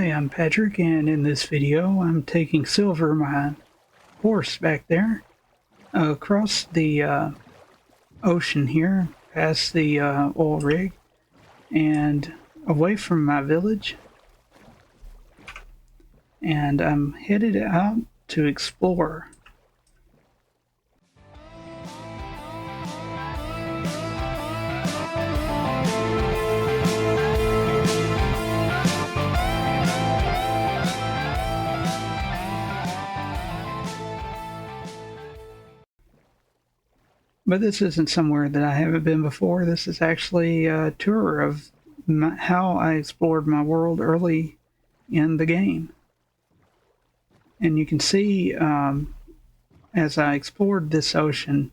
Hi, I'm Patrick, and in this video I'm taking Silver, my horse back there, across the ocean here, past the oil rig, and away from my village, and I'm headed out to explore. But this isn't somewhere that I haven't been before. This is actually a tour of how I explored my world early in the game. And you can see as I explored this ocean,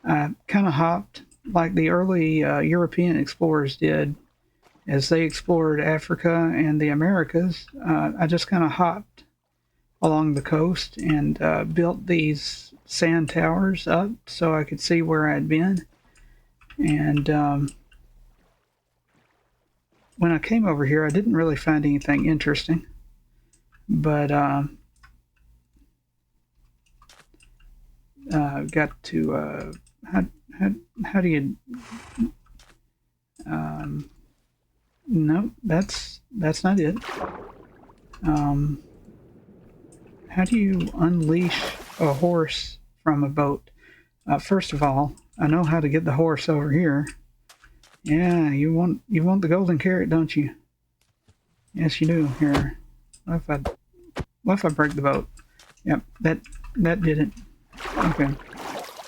I kind of hopped like the early European explorers did as they explored Africa and the Americas. I just kind of hopped along the coast and built these sand towers up so I could see where I'd been. And when I came over here, I didn't really find anything interesting, but got to how do you no, that's not it. How do you unleash a horse from a boat? First of all, I know how to get the horse over here. Yeah, you want the golden carrot, don't you? Yes, you do. Here, what if I break the boat? Yep, that did it. Okay,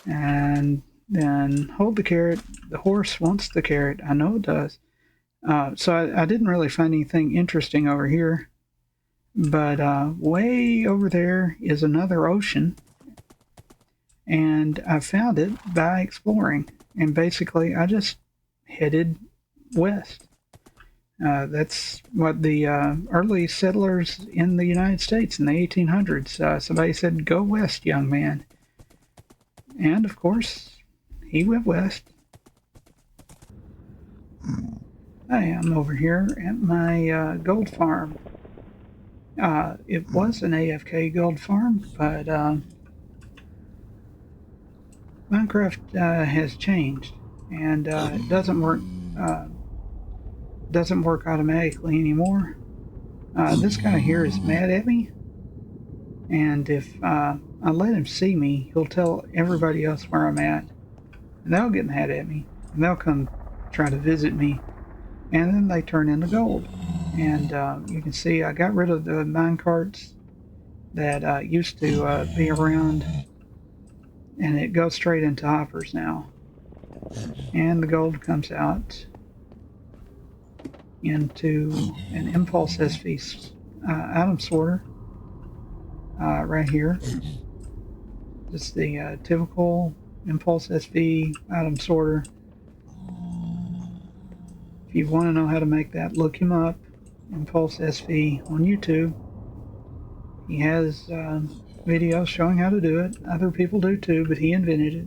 and then hold the carrot. The horse wants the carrot. I know it does. So I didn't really find anything interesting over here. But way over there is another ocean, and I found it by exploring. And basically, I just headed west. That's what the early settlers in the United States in the 1800s, somebody said, "Go west, young man." And of course, he went west. I am over here at my gold farm. It was an AFK gold farm, but Minecraft has changed, and it doesn't work automatically anymore. This guy here is mad at me, and if I let him see me, he'll tell everybody else where I'm at, and they'll get mad at me, and they'll come try to visit me, and then they turn into gold. And you can see I got rid of the mine carts that used to be around, and it goes straight into hoppers now. And the gold comes out into an impulse SV item sorter right here. Just the typical impulse SV item sorter. If you want to know how to make that, look him up. Impulse SV on YouTube. He has videos showing how to do it. Other people do too, but he invented it.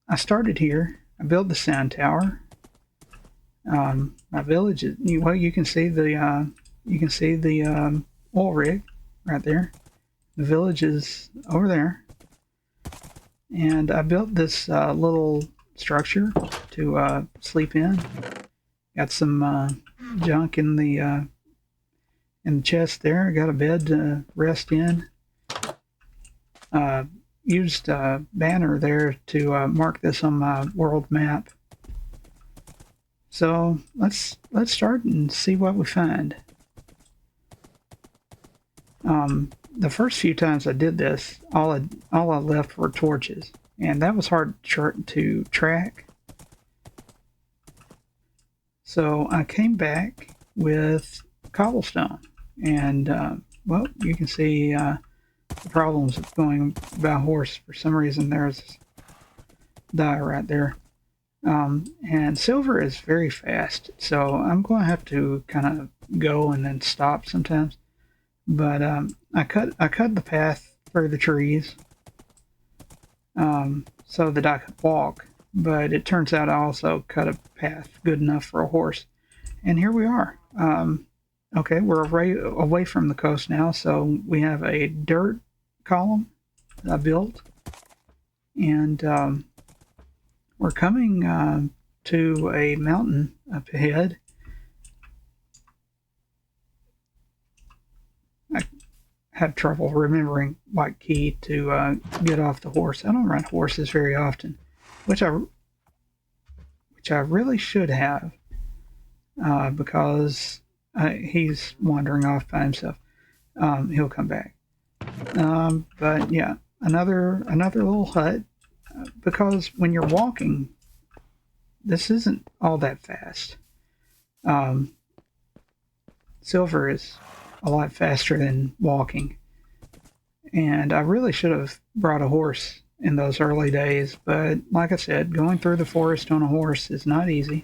I started here. I built the sand tower. My village is, well, you can see the oil rig right there. The village is over there, and I built this little structure to sleep in. Got some junk in the chest there. Got a bed to rest in. Used a banner there to mark this on my world map. So let's start and see what we find. The first few times I did this, all I left were torches, and that was hard to track. So I came back with cobblestone, and well, you can see the problems of going by horse. For some reason, there's die right there. And silver is very fast, so I'm going to have to kind of go and then stop sometimes. But I cut the path through the trees so that I could walk. But it turns out I also cut a path good enough for a horse. And here we are. Okay, we're away from the coast now, so we have a dirt column that I built, and we're coming to a mountain up ahead. I have trouble remembering what key to get off the horse. I don't ride horses very often, which I really should have, because he's wandering off by himself. He'll come back. But yeah, another little hut, because when you're walking, this isn't all that fast. Silver is a lot faster than walking, and I really should have brought a horse in those early days, but like I said, going through the forest on a horse is not easy.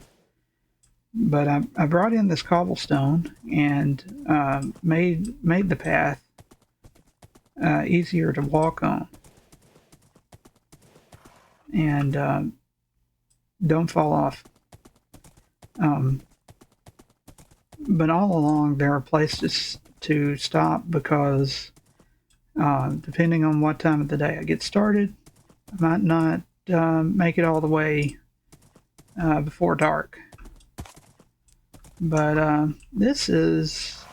But I brought in this cobblestone and made the path easier to walk on, and don't fall off. But all along there are places to stop, because depending on what time of the day I get started, I might not make it all the way before dark. But this is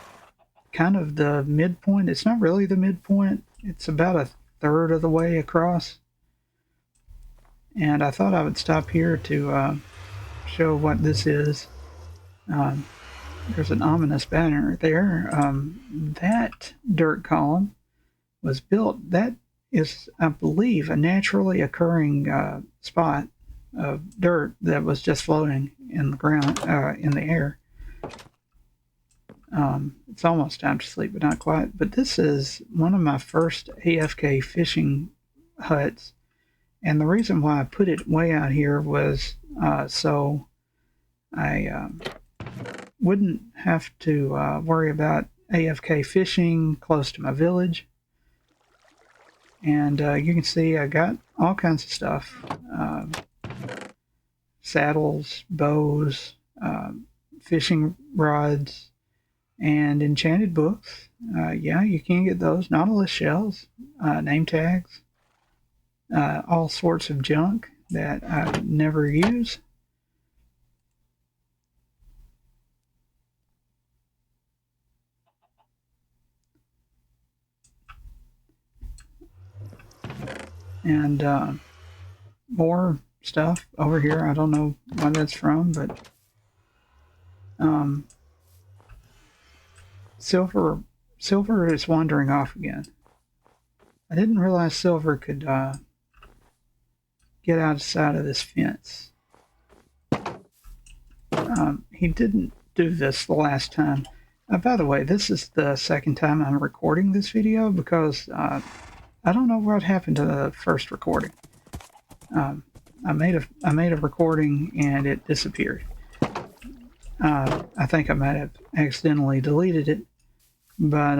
kind of the midpoint. It's not really the midpoint. It's about a third of the way across. And I thought I would stop here to show what this is. There's an ominous banner there. That dirt column was built. That is, I believe, a naturally occurring spot of dirt that was just floating in the ground, in the air. It's almost time to sleep, but not quite. But this is one of my first AFK fishing huts. And the reason why I put it way out here was so I wouldn't have to worry about AFK fishing close to my village. And you can see I got all kinds of stuff. Saddles, bows, fishing rods, and enchanted books. Yeah, you can get those. Nautilus shells, name tags, all sorts of junk that I never use. And more stuff over here. I don't know what that's from, but Silver is wandering off again. I didn't realize Silver could get outside of this fence. He didn't do this the last time. By the way, this is the second time I'm recording this video, because I don't know what happened to the first recording. I made a recording and it disappeared. I think I might have accidentally deleted it. But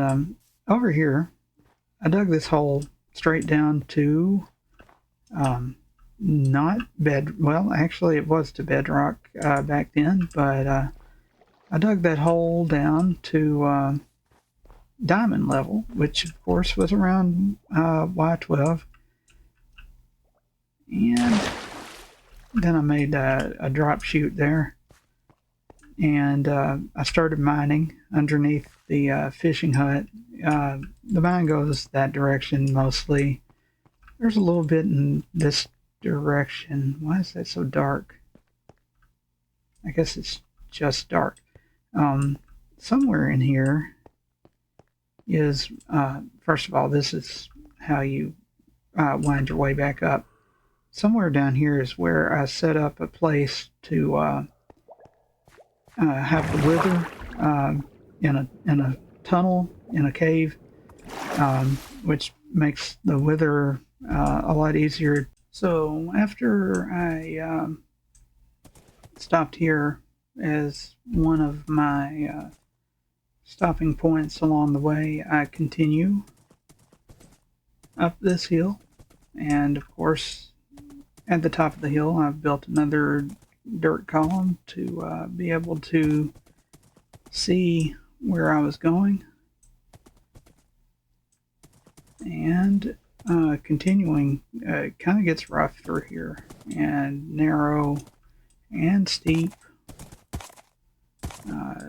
over here, I dug this hole straight down to not bed. Well, actually, it was to bedrock back then, but I dug that hole down to diamond level, which of course was around Y12. And then I made a drop chute there, and I started mining underneath the fishing hut. The mine goes that direction mostly. There's a little bit in this direction. Why is that so dark? I guess it's just dark. Somewhere in here is, first of all, this is how you wind your way back up. Somewhere down here is where I set up a place to have the wither in a tunnel, in a cave, which makes the wither a lot easier. So after I stopped here as one of my stopping points along the way, I continue up this hill, and of course at the top of the hill I've built another dirt column to be able to see where I was going. And continuing, it kind of gets rough through here, and narrow and steep.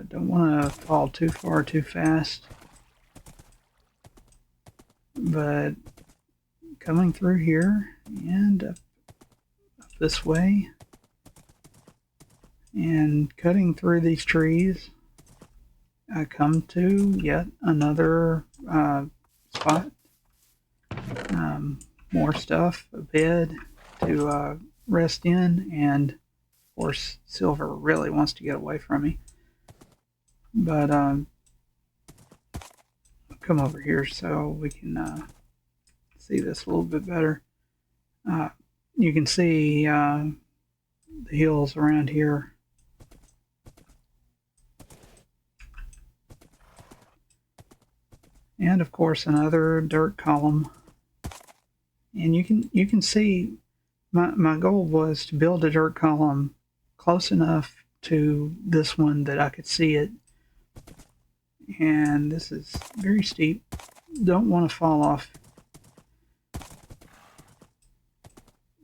Don't want to fall too far too fast, but coming through here and up this way and cutting through these trees, I come to yet another spot. More stuff, a bed to rest in, and of course Silver really wants to get away from me. But I'll come over here so we can see this a little bit better. You can see the hills around here. And of course another dirt column. And you can see my goal was to build a dirt column close enough to this one that I could see it. And this is very steep. Don't want to fall off.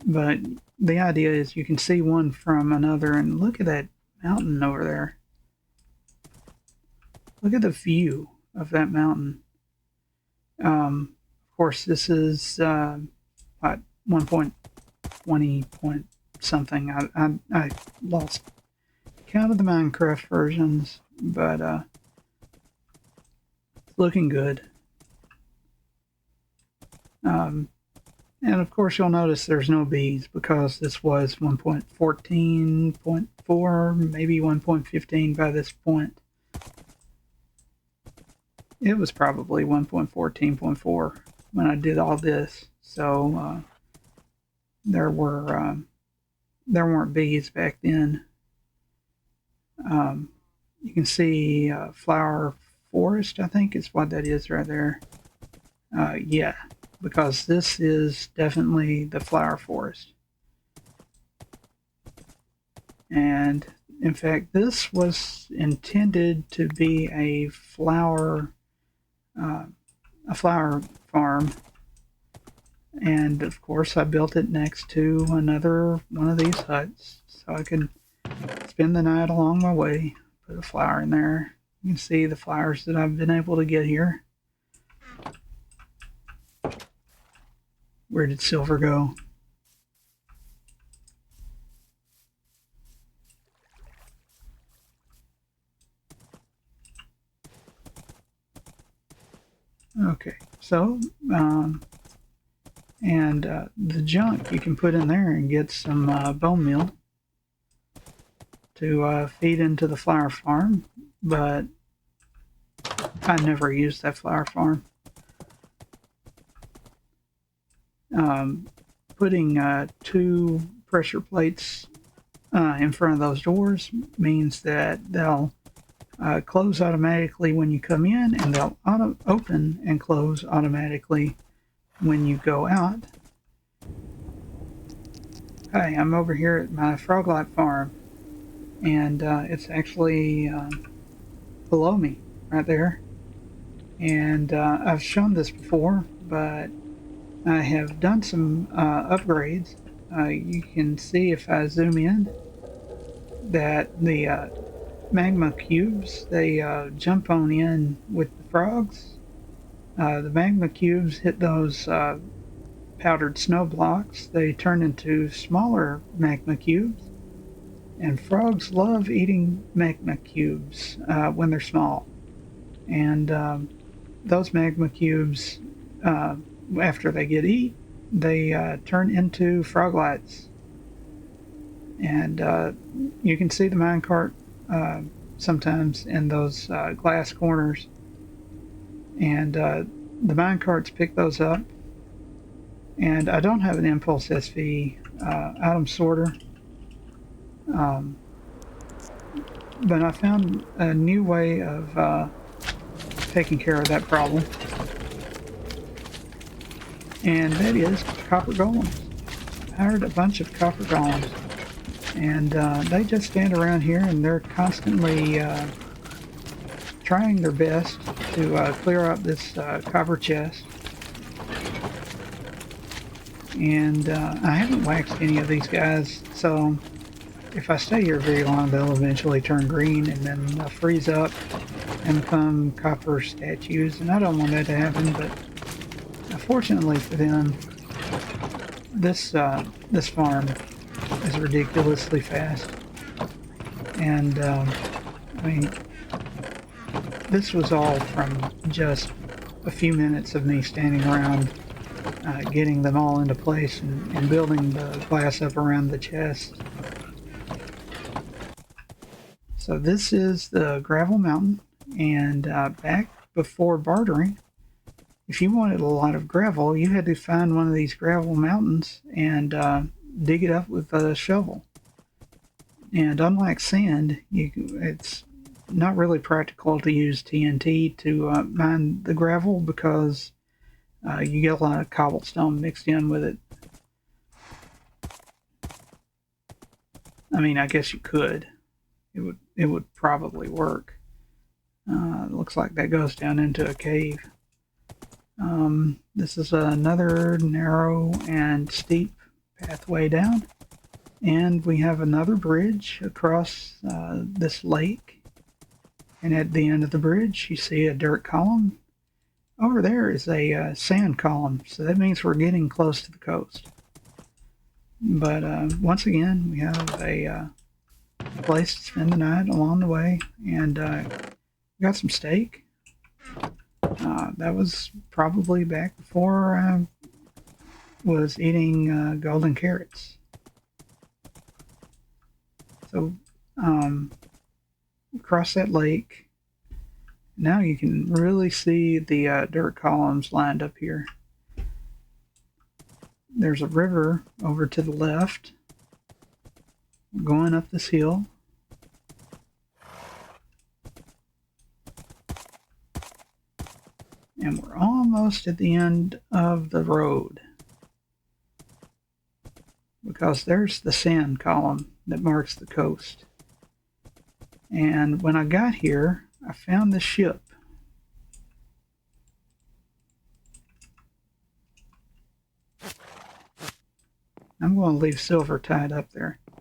But the idea is you can see one from another, and look at that mountain over there. Look at the view of that mountain. Of course, this is what, 1.20 point something. I lost count of the Minecraft versions, but it's looking good. And of course, you'll notice there's no bees because this was 1.14.4, maybe 1.15 by this point. It was probably 1.14.4 when I did all this, so there weren't bees back then. You can see flower forest, I think is what that is right there. Yeah, because this is definitely the flower forest. And in fact, this was intended to be a flower farm, and of course I built it next to another one of these huts so I could spend the night along my way. Put a flower in there. You can see the flowers that I've been able to get here. Where did Silver go? Okay, so the junk you can put in there and get some bone meal to feed into the flower farm, but I never used that flower farm. Putting 2 pressure plates in front of those doors means that they'll close automatically when you come in, and they'll open and close automatically when you go out. Hi, I'm over here at my froglight farm, and it's actually below me right there. And I've shown this before, but I have done some upgrades. You can see if I zoom in that the magma cubes, they jump on in with the frogs. The magma cubes hit those powdered snow blocks. They turn into smaller magma cubes, and frogs love eating magma cubes when they're small. And those magma cubes, after they get eat, they turn into froglights. And you can see the minecart sometimes in those glass corners, and the minecarts pick those up. And I don't have an impulse SV item sorter, but I found a new way of taking care of that problem, and that is copper golems. I hired a bunch of copper golems, and they just stand around here, and they're constantly trying their best to clear out this copper chest. And I haven't waxed any of these guys, so if I stay here very long, they'll eventually turn green and then they'll freeze up and become copper statues. And I don't want that to happen, but fortunately for them, this farm is ridiculously fast. And I mean, this was all from just a few minutes of me standing around getting them all into place and building the glass up around the chest. So this is the gravel mountain, and back before bartering, if you wanted a lot of gravel, you had to find one of these gravel mountains and dig it up with a shovel. And unlike sand, it's not really practical to use TNT to mine the gravel because you get a lot of cobblestone mixed in with it. I mean, I guess you could. It would probably work. It looks like that goes down into a cave. This is another narrow and steep pathway down. And we have another bridge across this lake. And at the end of the bridge, you see a dirt column. Over there is a sand column, so that means we're getting close to the coast. But once again, we have a place to spend the night along the way, and we got some steak. That was probably back before I was eating golden carrots. So across that lake, now you can really see the dirt columns lined up here. There's a river over to the left going up this hill. And we're almost at the end of the road, because there's the sand column that marks the coast. And when I got here, I found the ship. I'm going to leave silver tied up there. I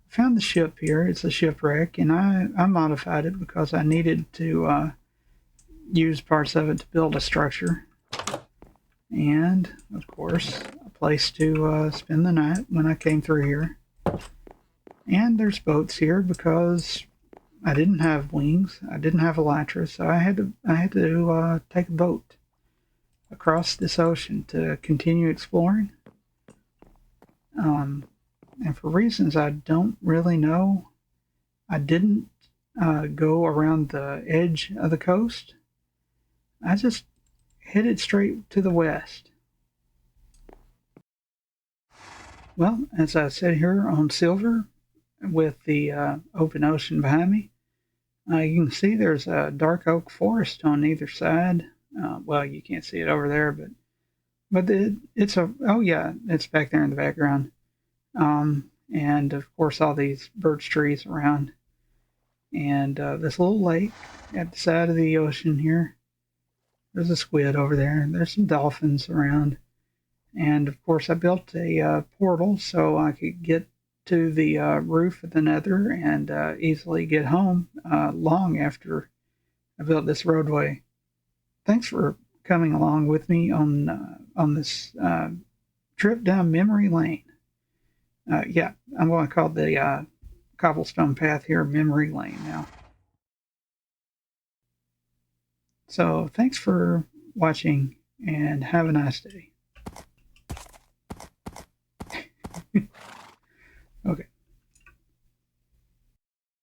found the ship here. It's a shipwreck, and I modified it because I needed to use parts of it to build a structure. And, of course, a place to spend the night when I came through here. And there's boats here because I didn't have wings. I didn't have elytra, so I had to take a boat across this ocean to continue exploring. And for reasons I don't really know, I didn't go around the edge of the coast. I just headed straight to the west. Well, as I said here on silver, with the open ocean behind me, you can see there's a dark oak forest on either side. Well, you can't see it over there, but it's back there in the background. And of course all these birch trees around, and this little lake at the side of the ocean here. There's a squid over there, and there's some dolphins around. And of course I built a portal so I could get to the roof of the nether and easily get home long after I built this roadway. Thanks for coming along with me on this trip down memory lane. Yeah, I'm going to call the cobblestone path here memory lane now. So thanks for watching, and have a nice day.